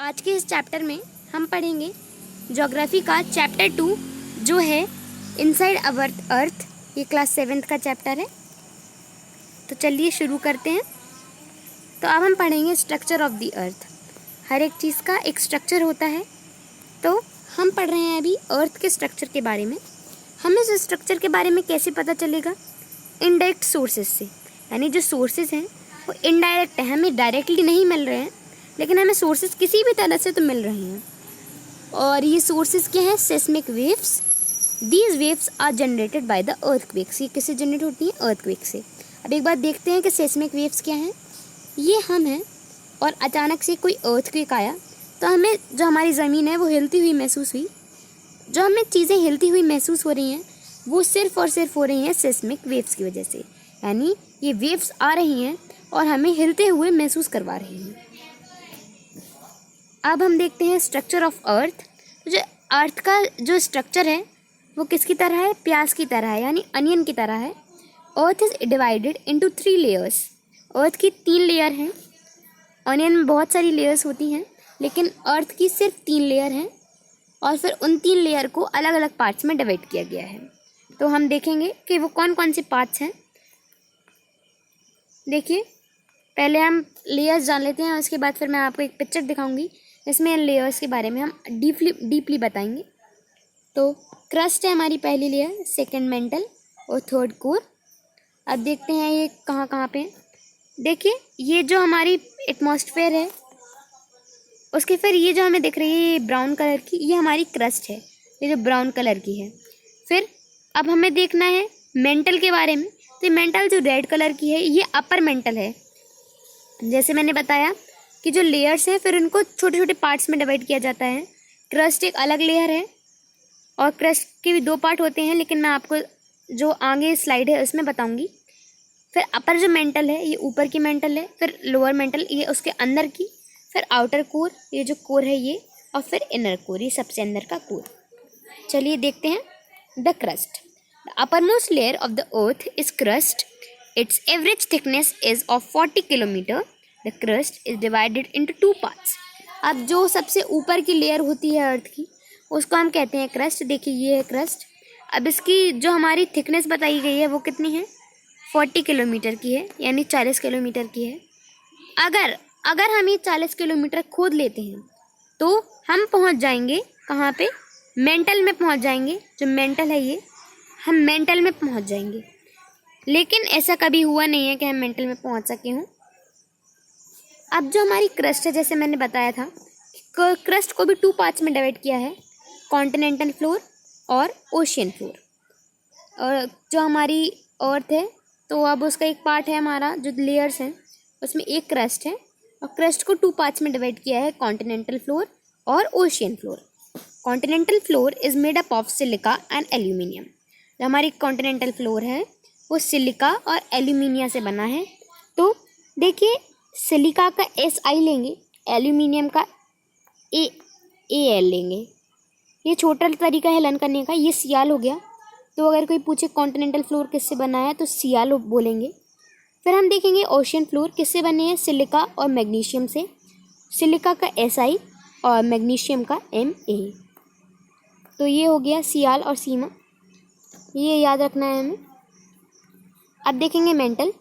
आज के इस चैप्टर में हम पढ़ेंगे ज्योग्राफी का चैप्टर 2 जो है इनसाइड अवर अर्थ। ये क्लास 7th का चैप्टर है। तो चलिए शुरू करते हैं। तो अब हम पढ़ेंगे स्ट्रक्चर ऑफ द अर्थ। हर एक चीज़ का एक स्ट्रक्चर होता है। तो हम पढ़ रहे हैं अभी अर्थ के स्ट्रक्चर के बारे में। हमें इस स्ट्रक्चर के बारे में कैसे पता चलेगा? इनडायरेक्ट सोर्सेज से, यानी जो सोर्सेज हैं वो इनडायरेक्ट है, हमें डायरेक्टली नहीं मिल रहे हैं, लेकिन हमें सोर्सेज किसी भी तरह से तो मिल रहे हैं। और ये सोर्सेज क्या हैं? Seismic waves. These waves are generated by the earthquakes. ये किससे जनरेट होती हैं? अर्थक्वेक से। अब एक बात देखते हैं कि सेस्मिक वेव्स क्या हैं। ये हम हैं और अचानक से कोई अर्थक्वेक आया तो हमें जो हमारी ज़मीन है वो हिलती हुई महसूस हुई। जो हमें चीज़ें हिलती हुई महसूस हो रही हैं वो सिर्फ़ और सिर्फ हो रही हैं सेस्मिक वेव्स की वजह से। यानी ये वेव्स आ रही हैं और हमें हिलते हुए महसूस करवा रही हैं। अब हम देखते हैं स्ट्रक्चर ऑफ अर्थ। जो अर्थ का जो स्ट्रक्चर है वो किसकी तरह है? प्याज की तरह है, यानी अनियन की तरह है। Earth is divided into 3 layers. Earth की 3 लेयर हैं। अनियन में बहुत सारी लेयर्स होती हैं, लेकिन अर्थ की सिर्फ 3 लेयर हैं और फिर उन 3 लेयर को अलग अलग पार्ट्स में डिवाइड किया गया है। तो हम देखेंगे कि वो कौन कौन से पार्ट्स हैं। देखिए, पहले हम लेयर्स जान लेते हैं, उसके बाद फिर मैं आपको एक पिक्चर दिखाऊंगी इसमें इन लेयर्स के बारे में हम डीपली बताएंगे। तो क्रस्ट है हमारी पहली लेयर, सेकंड मेंटल और थर्ड कोर। अब देखते हैं ये कहाँ कहाँ पे हैं। देखिए, ये जो हमारी एटमॉस्फेयर है उसके फिर ये जो हमें दिख रही है ये ब्राउन कलर की, ये हमारी क्रस्ट है, ये जो ब्राउन कलर की है। फिर अब हमें देखना है मेंटल के बारे में। तो ये मेंटल जो रेड कलर की है ये अपर मेंटल है। जैसे मैंने बताया कि जो लेयर्स हैं फिर उनको छोटे छोटे पार्ट्स में डिवाइड किया जाता है। क्रस्ट एक अलग लेयर है और क्रस्ट के भी 2 पार्ट होते हैं, लेकिन मैं आपको जो आगे स्लाइड है उसमें बताऊंगी। फिर अपर जो मेंटल है ये ऊपर की मेंटल है, फिर लोअर मेंटल ये उसके अंदर की, फिर आउटर कोर ये जो कोर है ये, और फिर इनर कोर ये सबसे अंदर का कोर। चलिए देखते हैं the crust. The upper most layer of the earth is crust. It's average thickness is of 40 kilometre. The crust is divided into 2 parts. अब जो सबसे ऊपर की लेयर होती है अर्थ की उसको हम कहते हैं क्रस्ट। देखिए ये है क्रस्ट। अब इसकी जो हमारी थिकनेस बताई गई है वो कितनी है? 40 किलोमीटर की है, यानी 40 किलोमीटर की है। अगर हम ये 40 किलोमीटर खोद लेते हैं तो हम पहुंच जाएंगे कहाँ पे? मेंटल में पहुंच जाएंगे। जो मेंटल है ये, हम मेंटल में पहुंच जाएंगे। लेकिन ऐसा कभी हुआ नहीं है कि हम मेंटल में पहुंच सके हों। अब जो हमारी क्रस्ट है, जैसे मैंने बताया था, क्रस्ट को भी 2 पार्ट्स में डिवाइड किया है, कॉन्टिनेंटल फ्लोर और ओशियन फ्लोर। और जो हमारी अर्थ है तो अब उसका एक पार्ट है हमारा जो लेयर्स हैं उसमें एक क्रस्ट है, और क्रस्ट को 2 पार्ट्स में डिवाइड किया है, कॉन्टिनेंटल फ्लोर और ocean floor. Continental floor is made up of silica and aluminium. जो हमारी कॉन्टिनेंटल फ्लोर है वो सिलिका और एल्यूमिनियम से बना है। तो देखिए, सिलिका का SI लेंगे, एल्यूमिनियम का AL लेंगे। ये छोटा तरीका है लर्न करने का। ये सियाल हो गया। तो अगर कोई पूछे कॉन्टिनेंटल फ्लोर किससे बना है तो सियाल बोलेंगे। फिर हम देखेंगे ओशियन फ्लोर किससे बने हैं? सिलिका और मैग्नीशियम से। सिलिका का SI और मैग्नीशियम का MA। तो ये हो गया सियाल और सीमा, ये याद रखना है हमें। अब देखेंगे mental.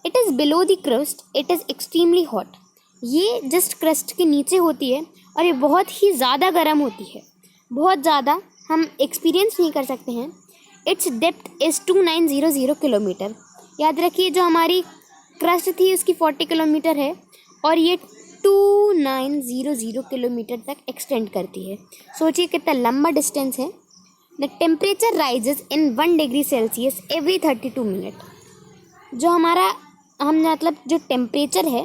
It is below the crust, it is extremely hot. ये जस्ट क्रस्ट के नीचे होती है और ये बहुत ही ज़्यादा गर्म होती है, बहुत ज़्यादा, हम एक्सपीरियंस नहीं कर सकते हैं। It's depth is 2900 kilometre. याद रखिए, जो हमारी क्रस्ट थी उसकी 40 किलोमीटर है और ये 2900 किलोमीटर तक एक्सटेंड करती है। सोचिए कितना लंबा डिस्टेंस है। The temperature rises in 1 degree Celsius every 32 minute. जो हमारा मतलब जो टेम्परेचर है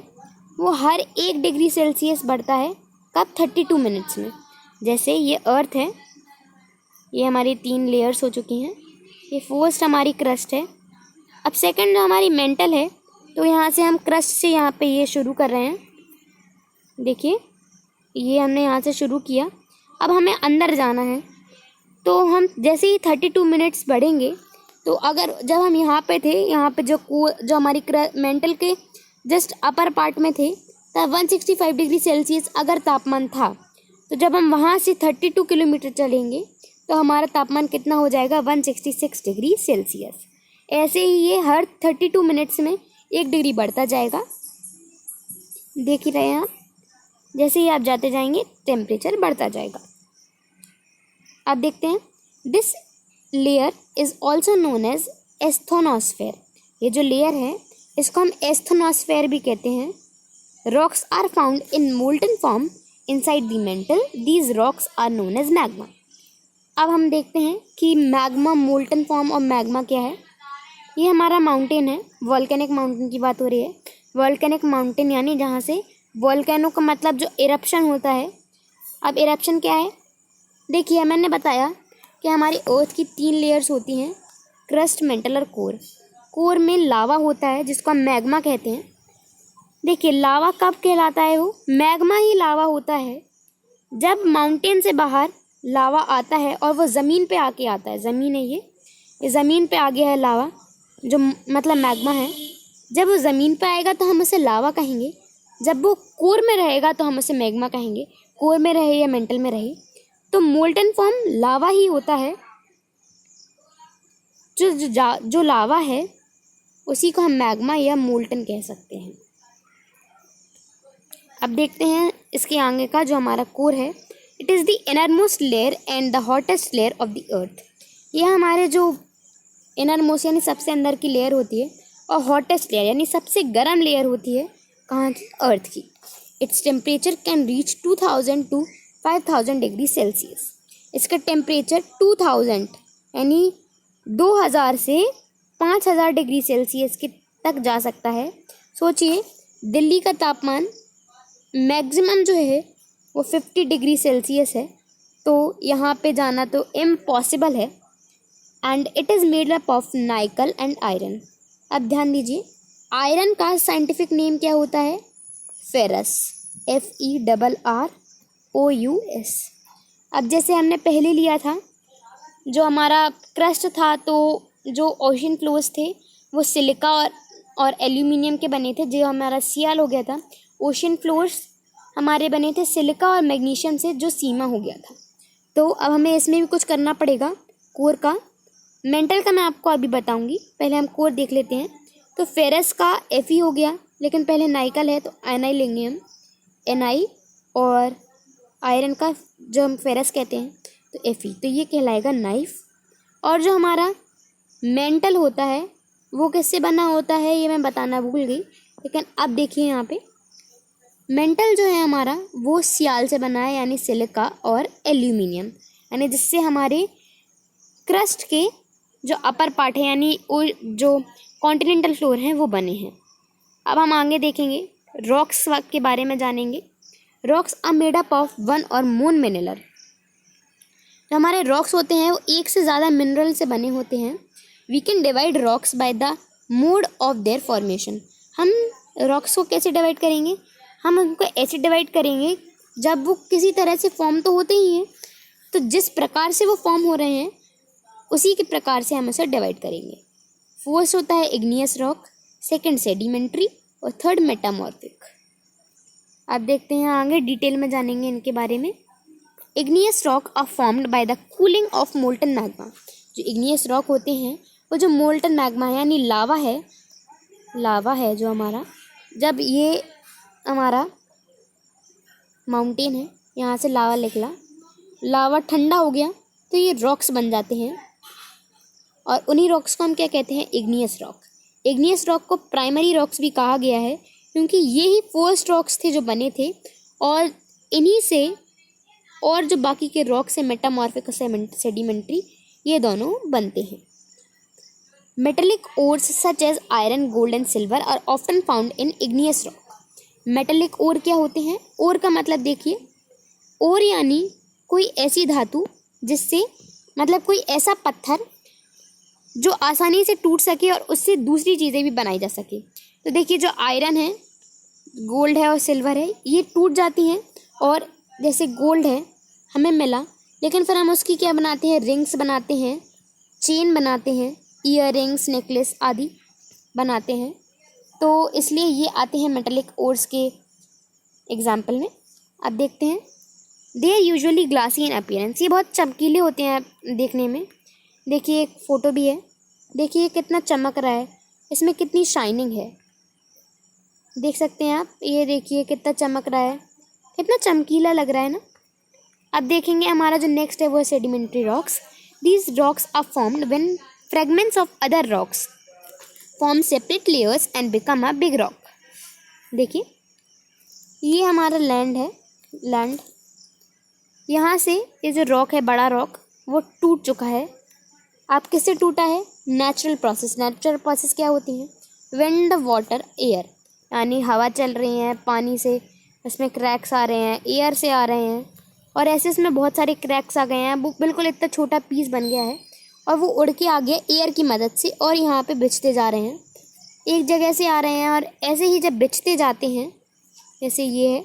वो हर 1 डिग्री सेल्सियस बढ़ता है। कब? 32 मिनट्स में। जैसे ये अर्थ है, ये हमारी 3 लेयर्स हो चुकी हैं। ये फर्स्ट हमारी क्रस्ट है। अब सेकंड जो हमारी मेंटल है, तो यहाँ से हम क्रस्ट से यहाँ पे ये शुरू कर रहे हैं। देखिए, ये हमने यहाँ से शुरू किया। अब हमें अंदर जाना है, तो हम जैसे ही 32 मिनट्स बढ़ेंगे, तो अगर जब हम यहाँ पे थे, यहाँ पे जो हमारी मेंटल के जस्ट अपर पार्ट में थे, तब 165 डिग्री सेल्सियस अगर तापमान था, तो जब हम वहाँ से 32 किलोमीटर चलेंगे तो हमारा तापमान कितना हो जाएगा, 166 डिग्री सेल्सियस। ऐसे ही ये हर 32 मिनट्स में 1 डिग्री बढ़ता जाएगा। देख ही रहे हैं आप, जैसे ही आप जाते जाएंगे टेम्परेचर बढ़ता जाएगा। अब देखते हैं, this layer is also known as asthenosphere. ये जो लेयर है इसको हम एस्थोनॉस्फेयर भी कहते हैं। Rocks are found in molten form inside the mantle, these rocks are known as magma. अब हम देखते हैं कि मैग्मा, मोल्टन फॉर्म और मैग्मा क्या है। ये हमारा माउंटेन है, वॉल्केनिक माउंटेन की बात हो रही है। वॉल्केनिक माउंटेन यानी जहाँ से वॉल्केनो का मतलब जो इरप्शन होता है। अब इरप्शन क्या है, देखिए मैंने बताया कि हमारी अर्थ की 3 लेयर्स होती हैं, क्रस्ट, मेंटल और कोर। कोर में लावा होता है जिसको हम मैग्मा कहते हैं। देखिए लावा कब कहलाता है, वो मैग्मा ही लावा होता है जब माउंटेन से बाहर लावा आता है और वो ज़मीन पे आके आता है। ज़मीन है ये ज़मीन पे आ गया है लावा, जो मतलब मैग्मा है। जब वो ज़मीन पे आएगा तो हम उसे लावा कहेंगे, जब वो कोर में रहेगा तो हम उसे मैग्मा कहेंगे। कोर में रहे या मेंटल में रहे, तो मोल्टन फॉर्म लावा ही होता है। जो लावा है उसी को हम मैग्मा या मोल्टन कह सकते हैं। अब देखते हैं इसके आगे का जो हमारा कोर है, it is the innermost layer and the hottest layer of the earth. ये हमारे जो इनरमोस्ट यानी सबसे अंदर की लेयर होती है, और हॉटेस्ट लेयर यानी सबसे गर्म लेयर होती है कहाँ की, अर्थ की। Its temperature can reach 2000 to 5000 degree Celsius. इसका टेम्परेचर 2000 यानी 2000 से 5000 डिग्री सेल्सियस के तक जा सकता है। सोचिए दिल्ली का तापमान मैक्सिमम जो है वो 50 डिग्री सेल्सियस है, तो यहाँ पे जाना तो इम्पॉसिबल है। And it is made up of nickel and iron. अब ध्यान दीजिए, आयरन का साइंटिफिक नेम क्या होता है, फेरस, FERROUS। अब जैसे हमने पहले लिया था, जो हमारा क्रस्ट था, तो जो ओशन फ्लोर्स थे वो सिलिका और एल्यूमिनियम के बने थे। जो हमारा सियाल हो गया था, ओशन फ्लोर्स हमारे बने थे सिलिका और मैग्नीशियम से, जो सीमा हो गया था। तो अब हमें इसमें भी कुछ करना पड़ेगा कोर का। मेंटल का मैं आपको अभी बताऊंगी, पहले हम कोर देख लेते हैं। तो फेरस का Fe हो गया, लेकिन पहले नाइकल है तो Na लेंगे हम, Na, और आयरन का जो हम फेरस कहते हैं तो Fe, तो ये कहलाएगा नाइफ। और जो हमारा मेंटल होता है वो किससे बना होता है ये मैं बताना भूल गई, लेकिन अब देखिए यहाँ पे मेंटल जो है हमारा वो सियाल से बना है, यानी सिलिका और एल्यूमिनियम, यानी जिससे हमारे क्रस्ट के जो अपर पार्ट है यानी जो कॉन्टिनेंटल फ्लोर हैं वो बने हैं। अब हम आगे देखेंगे, रॉक्स के बारे में जानेंगे। Rocks are made up of 1 और मोर मिनरल। जो हमारे रॉक्स होते हैं वो एक से ज़्यादा मिनरल से बने होते हैं। We can divide rocks by the mode of their formation. हम रॉक्स को कैसे डिवाइड करेंगे, हम उनको ऐसे डिवाइड करेंगे जब वो किसी तरह से फॉर्म तो होते ही हैं, तो जिस प्रकार से वो फॉर्म हो रहे हैं उसी के प्रकार से हम उसे डिवाइड करेंगे। फर्स्ट होता है इग्नियस रॉक, सेकंड सेडिमेंट्री और थर्ड मेटामॉर्फिक। अब देखते हैं आगे डिटेल में जानेंगे इनके बारे में। Igneous rock are formed by the cooling of molten magma. जो इग्नियस रॉक होते हैं वो जो मोल्टन मैग्मा है यानी लावा है जो हमारा, जब ये हमारा माउंटेन है यहाँ से लावा निकला, लावा ठंडा हो गया तो ये रॉक्स बन जाते हैं, और उन्हीं रॉक्स को हम क्या कहते हैं, इग्नियस रॉक। इग्नियस रॉक को प्राइमरी रॉक्स भी कहा गया है क्योंकि ये ही फर्स्ट रॉक्स थे जो बने थे, और इन्हीं से और जो बाकी के रॉक्स हैं मेटामॉर्फिक और सेडिमेंट्री, ये दोनों बनते हैं। Metallic ores such as iron, gold and silver are often found in igneous rock. Metallic ore क्या होते हैं, ओर का मतलब देखिए, ओर यानी कोई ऐसी धातु जिससे मतलब कोई ऐसा पत्थर जो आसानी से टूट सके और उससे दूसरी चीज़ें भी बनाई जा सके। तो देखिए जो आयरन है, गोल्ड है और सिल्वर है, ये टूट जाती हैं, और जैसे गोल्ड है हमें मिला, लेकिन फिर हम उसकी क्या बनाते हैं, रिंग्स बनाते हैं, चेन बनाते हैं, ईयर रिंग्स, नेकलेस आदि बनाते हैं। तो इसलिए ये आते हैं मेटेलिक ओर्स के एग्जाम्पल में अब देखते हैं। They are usually glassy in appearance, ये बहुत चमकीले होते हैं देखने में। देखिए एक फ़ोटो भी है, देखिए कितना चमक रहा है, इसमें कितनी शाइनिंग है, देख सकते हैं आप। ये देखिए कितना चमक रहा है, कितना चमकीला लग रहा है ना। अब देखेंगे हमारा जो नेक्स्ट है वो है sedimentary rocks. These rocks are formed when fragments of other rocks form separate layers and become a big rock. देखिए ये हमारा लैंड है, लैंड, यहाँ से ये जो रॉक है, बड़ा रॉक, वो टूट चुका है। आप किससे टूटा है? Natural process. नेचुरल प्रोसेस क्या होती है? विंड, वाटर, एयर, यानी हवा चल रही है, पानी से इसमें क्रैक्स आ रहे हैं, एयर से आ रहे हैं, और ऐसे इसमें बहुत सारे क्रैक्स आ गए हैं। वो बिल्कुल इतना छोटा पीस बन गया है और वो उड़ के आ गया एयर की मदद से, और यहाँ पे बिछते जा रहे हैं, एक जगह से आ रहे हैं। और ऐसे ही जब बिछते जाते हैं, जैसे ये है,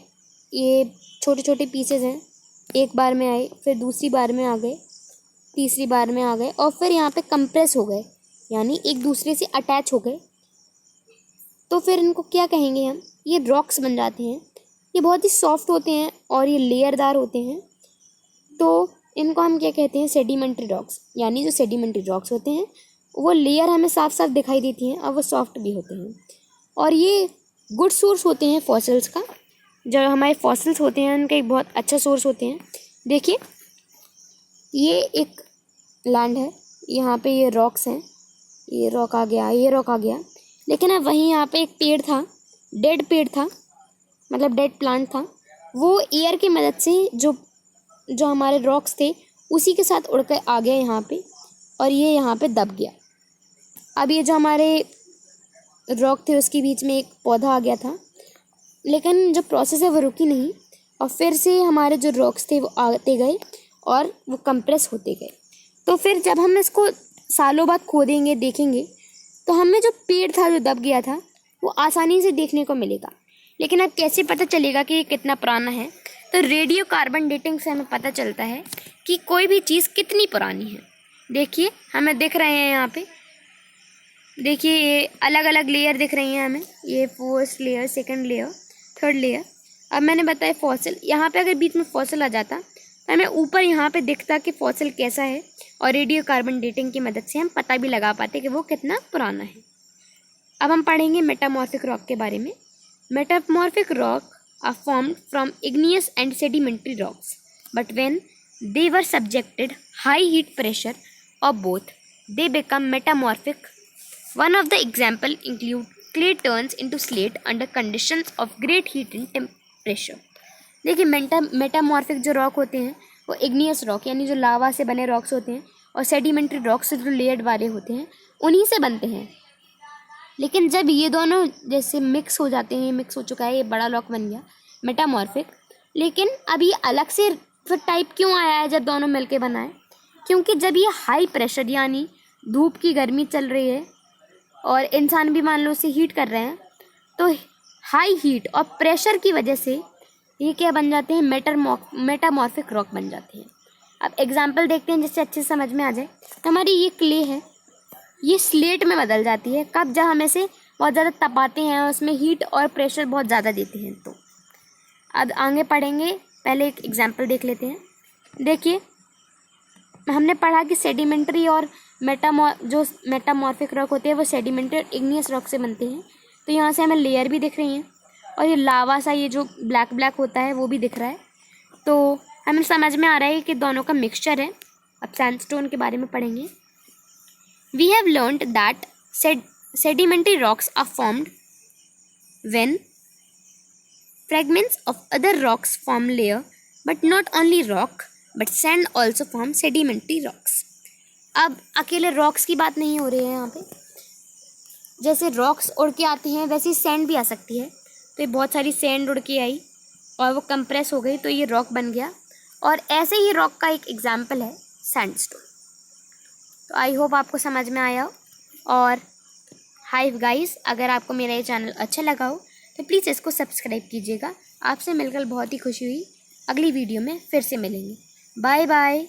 ये छोटे छोटे पीसेज हैं, एक बार में आए, फिर दूसरी बार में आ गए, तीसरी बार में आ गए, और फिर यहाँ पे कंप्रेस हो गए, यानी एक दूसरे से अटैच हो गए। तो फिर इनको क्या कहेंगे हम? ये रॉक्स बन जाते हैं। ये बहुत ही सॉफ्ट होते हैं और ये लेयरदार होते हैं, तो इनको हम क्या कहते हैं? Sedimentary rocks. यानी जो सेडिमेंट्री रॉक्स होते हैं वो लेयर हमें साफ साफ दिखाई देती हैं और वो सॉफ्ट भी होते हैं, और ये गुड सोर्स होते हैं फॉसिल्स का। जो हमारे फॉसिल्स होते हैं उनका एक बहुत अच्छा सोर्स होते हैं। देखिए ये एक लैंड है, यहाँ पे ये रॉक्स हैं, ये रॉक आ गया, ये रॉक आ गया, लेकिन अब वहीं यहाँ पे एक पेड़ था, डेड पेड़ था, मतलब डेड प्लांट था। वो एयर की मदद से जो हमारे रॉक्स थे उसी के साथ उड़ कर आ गया यहाँ पे, और ये यहाँ पे दब गया। अब ये जो हमारे रॉक थे उसके बीच में एक पौधा आ गया था, लेकिन जो प्रोसेस है वो रुकी नहीं, और फिर से हमारे जो रॉक्स थे वो आते गए और वो कंप्रेस होते गए। तो फिर जब हम इसको सालों बाद खोदेंगे, देखेंगे, तो हमें जो पेड़ था जो दब गया था वो आसानी से देखने को मिलेगा। लेकिन अब कैसे पता चलेगा कि ये कितना पुराना है? तो रेडियो कार्बन डेटिंग से हमें पता चलता है कि कोई भी चीज़ कितनी पुरानी है। देखिए हमें दिख रहे हैं यहाँ पे, देखिए ये अलग अलग लेयर दिख रही हैं हमें, ये first layer, second layer, third layer. अब मैंने बताया फॉसिल, यहाँ पे अगर बीच में फॉसिल आ जाता तो हमें ऊपर यहाँ पे दिखता कि फॉसिल कैसा है, और रेडियो कार्बन डेटिंग की मदद से हम पता भी लगा पाते कि वो कितना पुराना है। अब हम पढ़ेंगे मेटामॉर्फिक रॉक के बारे में। Metamorphic rock are formed from igneous and sedimentary rocks, but when they were subjected high heat pressure or both, they become metamorphic. One of the example include clay turns into slate under conditions of great heat and temperature. देखिए metamorphic जो rock होते हैं वो igneous rock यानी जो लावा से बने rocks होते हैं, और सेडिमेंट्री रॉक्स जो लेयर्ड वाले होते हैं उन्हीं से बनते हैं। लेकिन जब ये दोनों जैसे मिक्स हो जाते हैं, मिक्स हो चुका है, ये बड़ा रॉक बन गया मेटामॉर्फिक, लेकिन अब ये अलग से फिर टाइप क्यों आया है जब दोनों मिलके बना है? क्योंकि जब ये हाई प्रेशर यानी धूप की गर्मी चल रही है और इंसान भी मान लो उसे हीट कर रहे हैं, तो हाई हीट और प्रेशर की वजह से ये क्या बन जाते हैं? मेटामॉर्फिक रॉक बन जाते हैं। अब एग्जांपल देखते हैं जिससे अच्छे से समझ में आ जाए। हमारी ये क्ले है, ये स्लेट में बदल जाती है कब? जब हम इसे बहुत ज़्यादा तपाते हैं, उसमें हीट और प्रेशर बहुत ज़्यादा देते हैं। तो अब आगे पढ़ेंगे, पहले एक एग्जांपल देख लेते हैं। देखिए हमने पढ़ा कि सेडिमेंट्री और मेटामॉर्फिक रॉक होते हैं वो सेडिमेंट्री और इग्नियस रॉक से बनते हैं। तो यहाँ से हमें लेयर भी दिख रही हैं, और ये लावा सा ये जो ब्लैक ब्लैक होता है वो भी दिख रहा है। तो हमें समझ में आ रहा है कि दोनों का मिक्सचर है। अब सैंडस्टोन के बारे में पढ़ेंगे। We have learned that sedimentary rocks are formed when fragments of other rocks form layer, but not only rock but sand also form sedimentary rocks. अब अकेले रॉक्स की बात नहीं हो रही है यहाँ पे, जैसे रॉक्स उड़ के आते हैं वैसे ही सैंड भी आ सकती है। तो ये बहुत सारी सैंड उड़ के आई और वो कंप्रेस हो गई तो ये रॉक बन गया, और ऐसे ही रॉक का एक एग्जाम्पल है सैंडस्टोन। तो आई होप आपको समझ में आया हो। और हाय गाइस, अगर आपको मेरा ये चैनल अच्छा लगा हो तो प्लीज़ इसको सब्सक्राइब कीजिएगा। आपसे मिलकर बहुत ही खुशी हुई। अगली वीडियो में फिर से मिलेंगे। Bye bye.